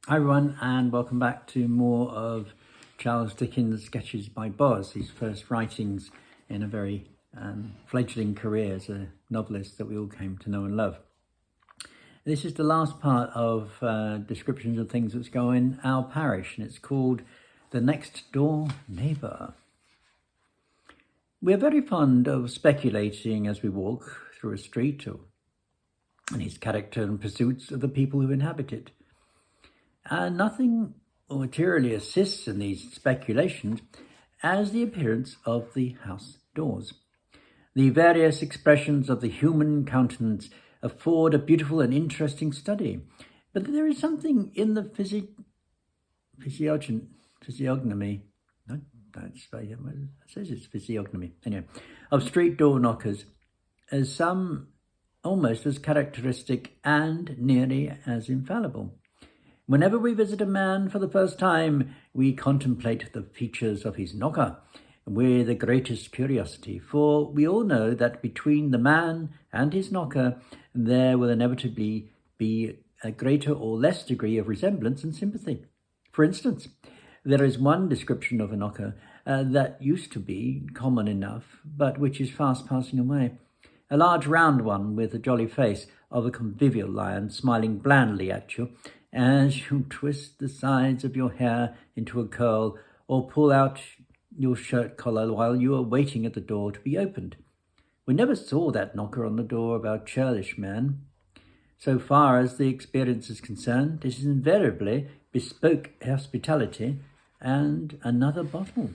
Hi everyone, and welcome back to more of Charles Dickens' Sketches by Boz, his first writings in a very fledgling career as a novelist that we all came to know and love. This is the last part of descriptions of things that go in our parish, and it's called The Next Door Neighbour. We're very fond of speculating as we walk through a street on his character and pursuits of the people who inhabit it. And nothing materially assists in these speculations as the appearance of the house doors. The various expressions of the human countenance afford a beautiful and interesting study, but there is something in the physiognomy, no, that's it says it's physiognomy, anyway, of street door knockers, as some almost as characteristic and nearly as infallible. Whenever we visit a man for the first time, we contemplate the features of his knocker with the greatest curiosity, for we all know that between the man and his knocker there will inevitably be a greater or less degree of resemblance and sympathy. For instance, there is one description of a knocker that used to be common enough, but which is fast passing away. A large round one with a jolly face of a convivial lion smiling blandly at you as you twist the sides of your hair into a curl or pull out your shirt collar while you are waiting at the door to be opened. We never saw that knocker on the door of our churlish man. So far as the experience is concerned, it is invariably bespoke hospitality and another bottle.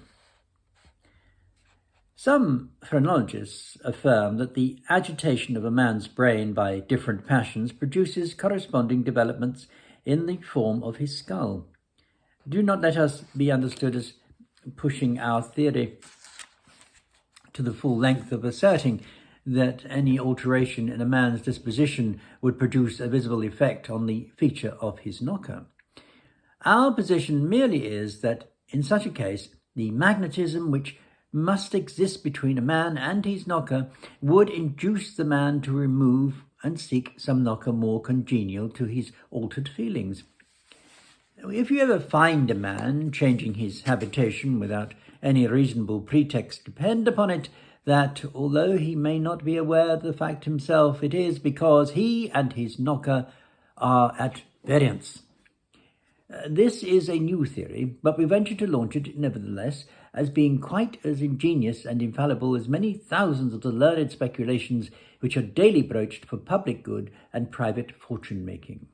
Some phrenologists affirm that the agitation of a man's brain by different passions produces corresponding developments in the form of his skull. Do not let us be understood as pushing our theory to the full length of asserting that any alteration in a man's disposition would produce a visible effect on the feature of his knocker. Our position merely is that in such a case, the magnetism which must exist between a man and his knocker would induce the man to remove and seek some knocker more congenial to his altered feelings. If you ever find a man changing his habitation without any reasonable pretext, depend upon it that, although he may not be aware of the fact himself, it is because he and his knocker are at variance. This is a new theory, but we venture to launch it nevertheless, as being quite as ingenious and infallible as many thousands of the learned speculations which are daily broached for public good and private fortune-making.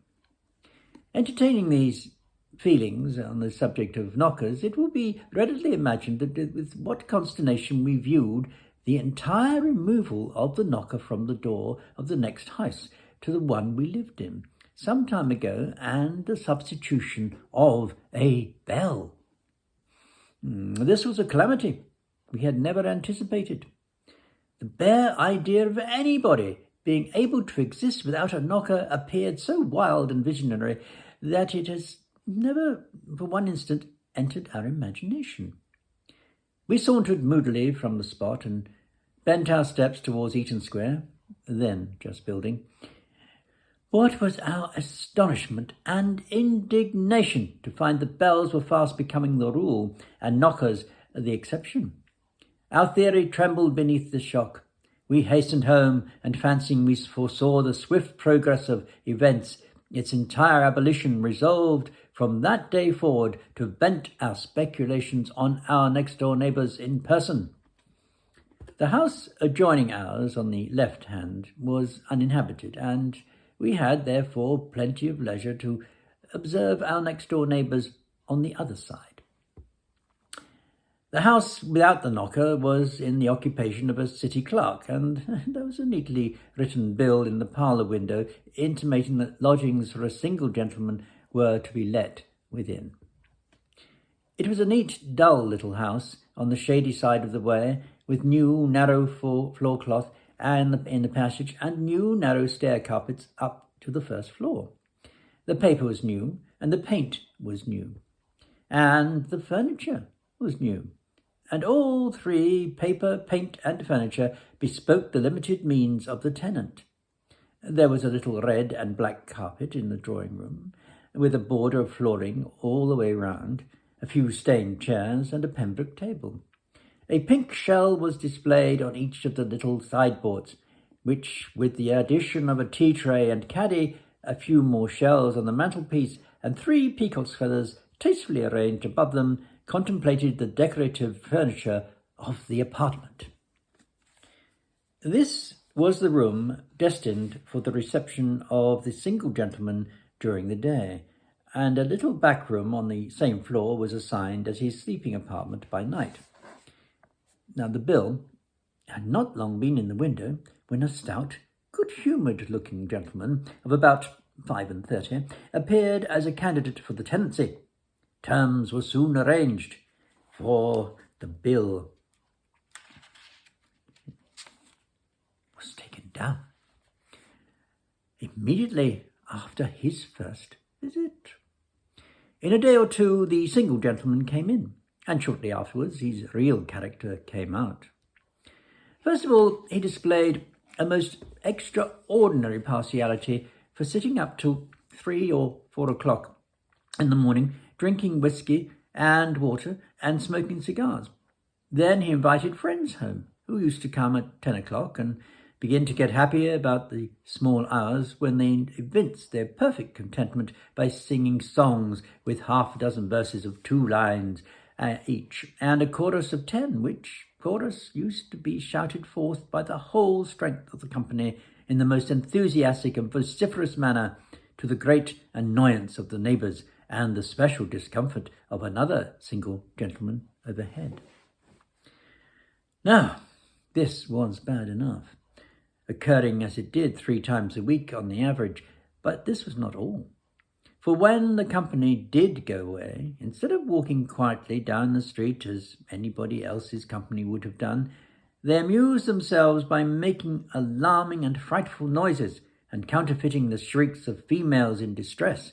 Entertaining these feelings on the subject of knockers, it will be readily imagined that with what consternation we viewed the entire removal of the knocker from the door of the next house to the one we lived in some time ago, and the substitution of a bell. This was a calamity we had never anticipated. The bare idea of anybody being able to exist without a knocker appeared so wild and visionary that it has never for one instant entered our imagination. We sauntered moodily from the spot and bent our steps towards Eaton Square, then just building. What was our astonishment and indignation to find that bells were fast becoming the rule and knockers the exception. Our theory trembled beneath the shock. We hastened home, and fancying we foresaw the swift progress of events, its entire abolition, resolved from that day forward to vent our speculations on our next-door neighbours in person. The house adjoining ours on the left hand was uninhabited, and we had therefore plenty of leisure to observe our next-door neighbours on the other side. The house without the knocker was in the occupation of a city clerk, and there was a neatly written bill in the parlour window intimating that lodgings for a single gentleman were to be let within. It was a neat, dull little house on the shady side of the way, with new, narrow floor cloth in the passage and new, narrow stair carpets up to the first floor. The paper was new, and the paint was new, and the furniture was new. And all three, paper, paint, and furniture, bespoke the limited means of the tenant. There was a little red and black carpet in the drawing-room, with a border of flooring all the way round, a few stained chairs, and a pembroke table. A pink shell was displayed on each of the little sideboards, which, with the addition of a tea tray and caddy, a few more shells on the mantelpiece, and 3 peacock's feathers tastefully arranged above them, contemplated the decorative furniture of the apartment. This was the room destined for the reception of the single gentleman during the day, and a little back room on the same floor was assigned as his sleeping apartment by night. Now the bill had not long been in the window when a stout, good-humoured looking gentleman of about 35 appeared as a candidate for the tenancy. Terms were soon arranged, for the bill was taken down immediately after his first visit. In a day or two, the single gentleman came in, and shortly afterwards his real character came out. First of all, he displayed a most extraordinary partiality for sitting up till 3 or 4 o'clock in the morning, drinking whisky and water and smoking cigars. Then he invited friends home, who used to come at 10 o'clock and begin to get happy about the small hours, when they evinced their perfect contentment by singing songs with half a dozen verses of 2 lines each, and a chorus of 10, which chorus used to be shouted forth by the whole strength of the company in the most enthusiastic and vociferous manner, to the great annoyance of the neighbours and the special discomfort of another single gentleman overhead. Now, this was bad enough, occurring as it did 3 times a week on the average, but this was not all. For when the company did go away, instead of walking quietly down the street as anybody else's company would have done, they amused themselves by making alarming and frightful noises and counterfeiting the shrieks of females in distress.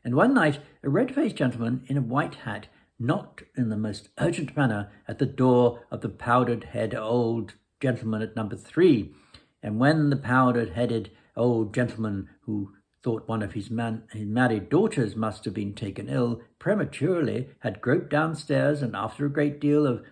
And one night a red-faced gentleman in a white hat knocked in the most urgent manner at the door of the powdered-head old gentleman at number 3, and when the powdered-headed old gentleman, who thought one of his married daughters must have been taken ill prematurely, had groped downstairs, and after a great deal of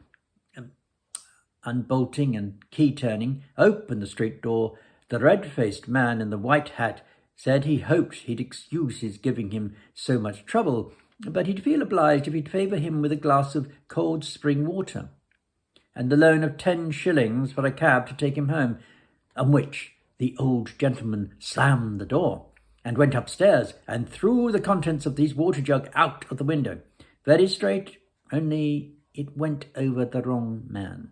unbolting and key-turning, opened the street door, the red-faced man in the white hat said he hoped he'd excuse his giving him so much trouble, but he'd feel obliged if he'd favour him with a glass of cold spring water, and the loan of 10 shillings for a cab to take him home, on which the old gentleman slammed the door and went upstairs and threw the contents of his water jug out of the window, very straight, only it went over the wrong man,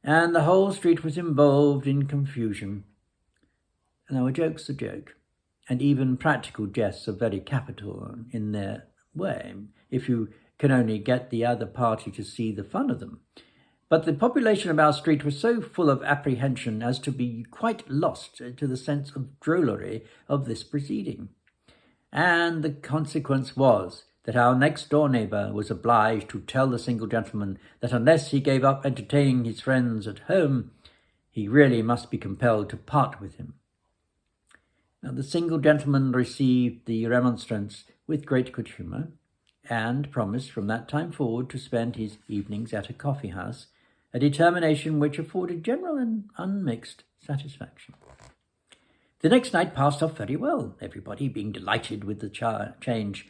and the whole street was involved in confusion. Now, a joke's a joke, and even practical jests are very capital in their way, if you can only get the other party to see the fun of them. But the population of our street was so full of apprehension as to be quite lost to the sense of drollery of this proceeding. And the consequence was that our next-door neighbour was obliged to tell the single gentleman that unless he gave up entertaining his friends at home, he really must be compelled to part with him. Now, the single gentleman received the remonstrance with great good humour, and promised from that time forward to spend his evenings at a coffee-house, a determination which afforded general and unmixed satisfaction. The next night passed off very well, everybody being delighted with the change,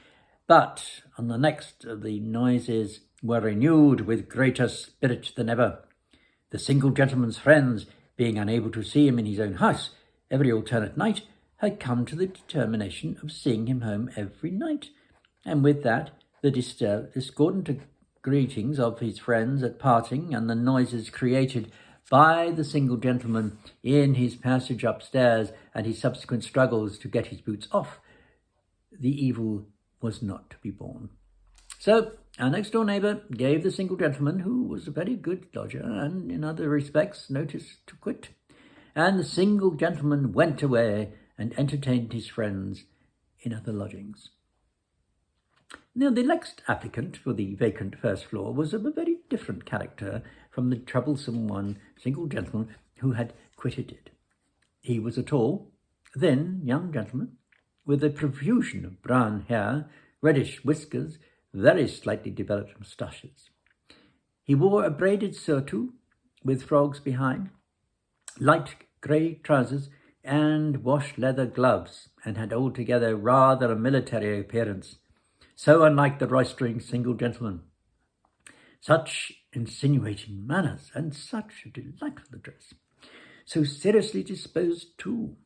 but on the next the noises were renewed with greater spirit than ever. The single gentleman's friends, being unable to see him in his own house every alternate night, had come to the determination of seeing him home every night, and with that the discordant greetings of his friends at parting, and the noises created by the single gentleman in his passage upstairs, and his subsequent struggles to get his boots off, the evil was not to be borne. So our next-door neighbour gave the single gentleman, who was a very good lodger and in other respects notice to quit, and the single gentleman went away and entertained his friends in other lodgings. Now, the next applicant for the vacant first floor was of a very different character from the troublesome single gentleman who had quitted it. He was a tall, thin young gentleman, with a profusion of brown hair, reddish whiskers, very slightly developed moustaches. He wore a braided surtout with frogs behind, light grey trousers, and wash leather gloves, and had altogether rather a military appearance, so unlike the roistering single gentleman. Such insinuating manners, and such a delightful address. So seriously disposed too.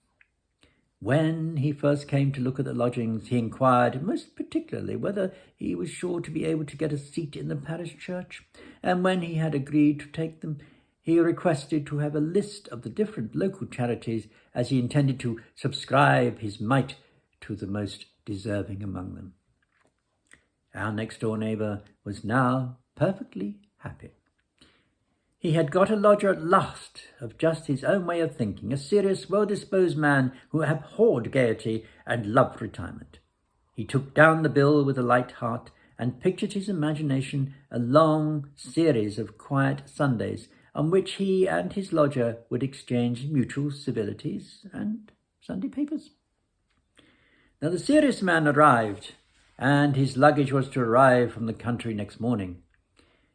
When he first came to look at the lodgings, he inquired most particularly whether he was sure to be able to get a seat in the parish church, and when he had agreed to take them, he requested to have a list of the different local charities, as he intended to subscribe his mite to the most deserving among them. Our next-door neighbour was now perfectly happy. He had got a lodger at last, of just his own way of thinking, a serious, well-disposed man who abhorred gaiety and loved retirement. He took down the bill with a light heart and pictured his imagination a long series of quiet Sundays on which he and his lodger would exchange mutual civilities and Sunday papers. Now the serious man arrived, and his luggage was to arrive from the country next morning.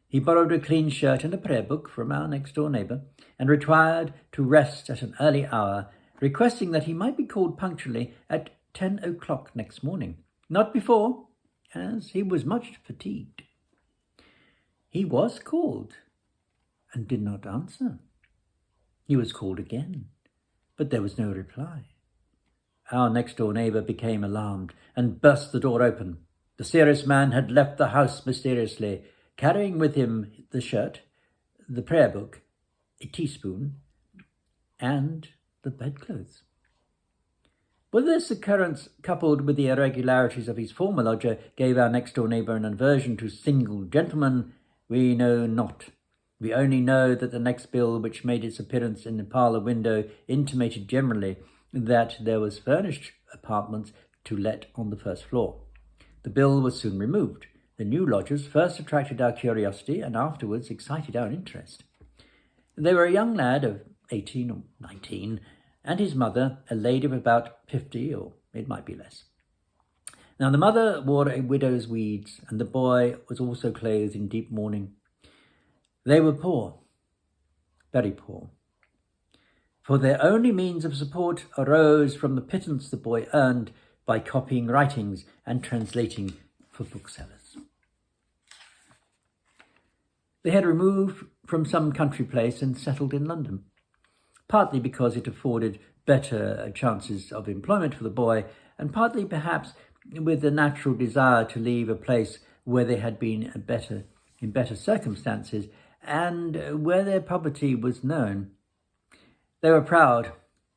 He borrowed a clean shirt and a prayer book from our next-door neighbour, and retired to rest at an early hour, requesting that he might be called punctually at 10 o'clock next morning, not before, as he was much fatigued. He was called, and did not answer. He was called again, but there was no reply. Our next-door neighbour became alarmed, and burst the door open. The serious man had left the house mysteriously, carrying with him the shirt, the prayer book, a teaspoon, and the bedclothes. Whether this occurrence, coupled with the irregularities of his former lodger, gave our next-door neighbour an aversion to single gentlemen, we know not. We only know that the next bill, which made its appearance in the parlour window, intimated generally that there was furnished apartments to let on the first floor. The bill was soon removed. The new lodgers first attracted our curiosity and afterwards excited our interest. They were a young lad of 18 or 19, and his mother, a lady of about 50, or it might be less. Now the mother wore a widow's weeds, and the boy was also clothed in deep mourning. They were poor, very poor, for their only means of support arose from the pittance the boy earned by copying writings and translating for booksellers. They had removed from some country place and settled in London, partly because it afforded better chances of employment for the boy, and partly perhaps with the natural desire to leave a place where they had been in better circumstances and where their poverty was known. They were proud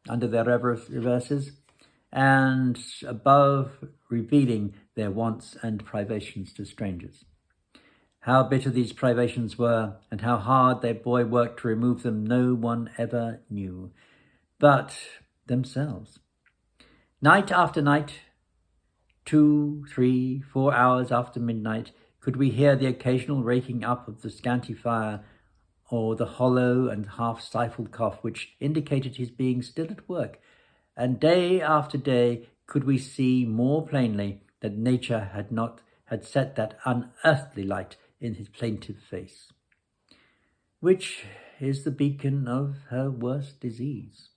under their reverses, and above revealing their wants and privations to strangers. How bitter these privations were, and how hard their boy worked to remove them, no one ever knew, but themselves. Night after night, 2, 3, 4 hours after midnight, could we hear the occasional raking up of the scanty fire, or the hollow and half-stifled cough which indicated his being still at work, and day after day could we see more plainly that nature had set that unearthly light in his plaintive face, which is the beacon of her worst disease.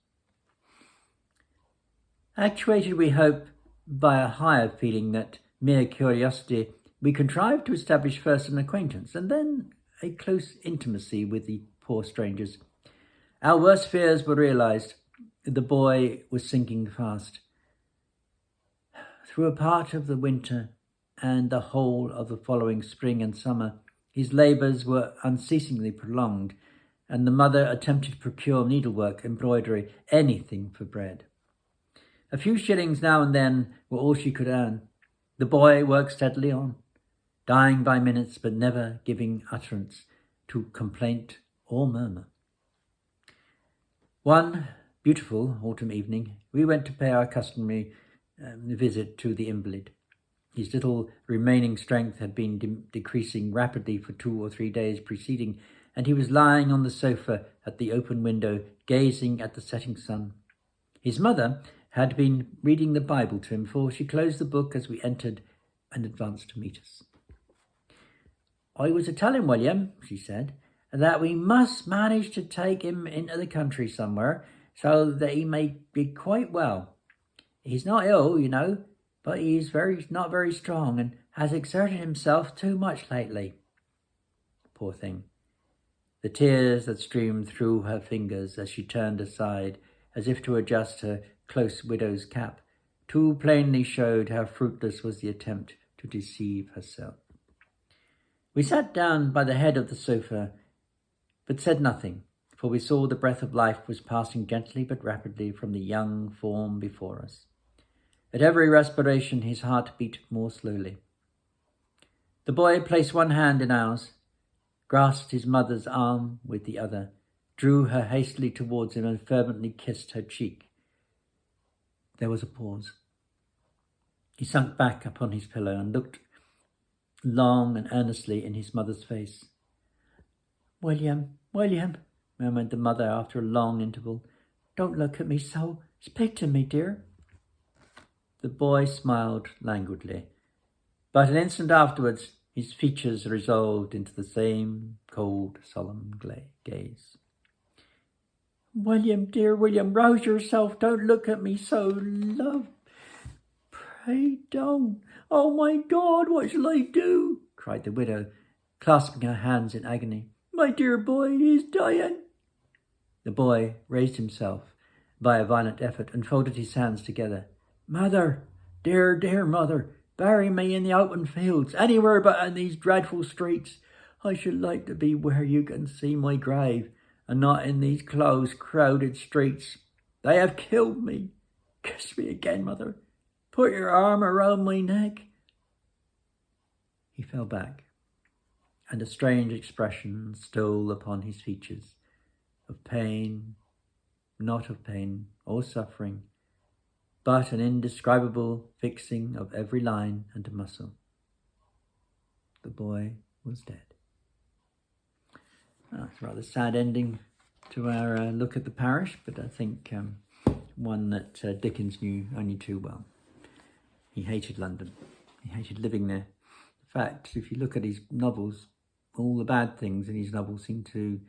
Actuated, we hope, by a higher feeling than mere curiosity, we contrived to establish first an acquaintance, and then a close intimacy with the poor strangers. Our worst fears were realized. The boy was sinking fast. Through a part of the winter and the whole of the following spring and summer, his labours were unceasingly prolonged, and the mother attempted to procure needlework, embroidery, anything for bread. A few shillings now and then were all she could earn. The boy worked steadily on, dying by minutes, but never giving utterance to complaint or murmur. One beautiful autumn evening, we went to pay our customary visit to the invalid. His little remaining strength had been decreasing rapidly for 2 or 3 days preceding, and he was lying on the sofa at the open window, gazing at the setting sun. His mother had been reading the Bible to him, for she closed the book as we entered and advanced to meet us. "I was a-telling William," she said, "that we must manage to take him into the country somewhere so that he may be quite well. He's not ill, you know, but he's not very strong and has exerted himself too much lately." Poor thing. The tears that streamed through her fingers as she turned aside as if to adjust her close widow's cap too plainly showed how fruitless was the attempt to deceive herself. We sat down by the head of the sofa, but said nothing, for we saw the breath of life was passing gently but rapidly from the young form before us. At every respiration his heart beat more slowly. The boy placed one hand in ours, grasped his mother's arm with the other, drew her hastily towards him and fervently kissed her cheek. There was a pause. He sunk back upon his pillow and looked long and earnestly in his mother's face. William, murmured the mother after a long interval. "Don't look at me so. Speak to me, dear." The boy smiled languidly, but an instant afterwards his features resolved into the same cold, solemn gaze. "William, dear William, rouse yourself. Don't look at me so, love. Pray don't. Oh, my God, what shall I do?" cried the widow, clasping her hands in agony. "My dear boy, he's dying." The boy raised himself by a violent effort and folded his hands together. "Mother, dear mother, bury me in the open fields, anywhere but in these dreadful streets. I should like to be where you can see my grave, and not in these close, crowded streets. They have killed me. Kiss me again, mother. Put your arm around my neck." He fell back, and a strange expression stole upon his features, of pain, not of pain or suffering, but an indescribable fixing of every line and muscle. The boy was dead. It's a rather sad ending to our look at the parish, but I think one that Dickens knew only too well. He hated London. He hated living there. In fact, if you look at his novels, all the bad things in his novels seem to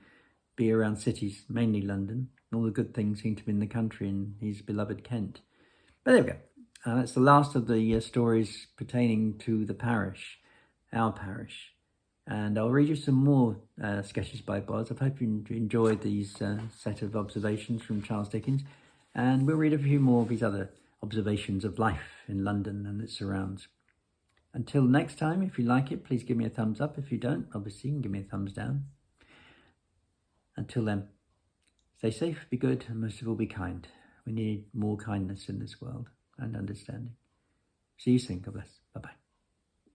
be around cities, mainly London. All the good things seem to be in the country in his beloved Kent. But there we go. That's the last of the stories pertaining to the parish, our parish. And I'll read you some more sketches by Boz. I hope you enjoyed these set of observations from Charles Dickens. And we'll read a few more of his other observations of life in London and its surrounds. Until next time, if you like it, please give me a thumbs up. If you don't, obviously, you can give me a thumbs down. Until then, stay safe, be good, and most of all, be kind. We need more kindness in this world and understanding. See you soon. God bless. Bye-bye.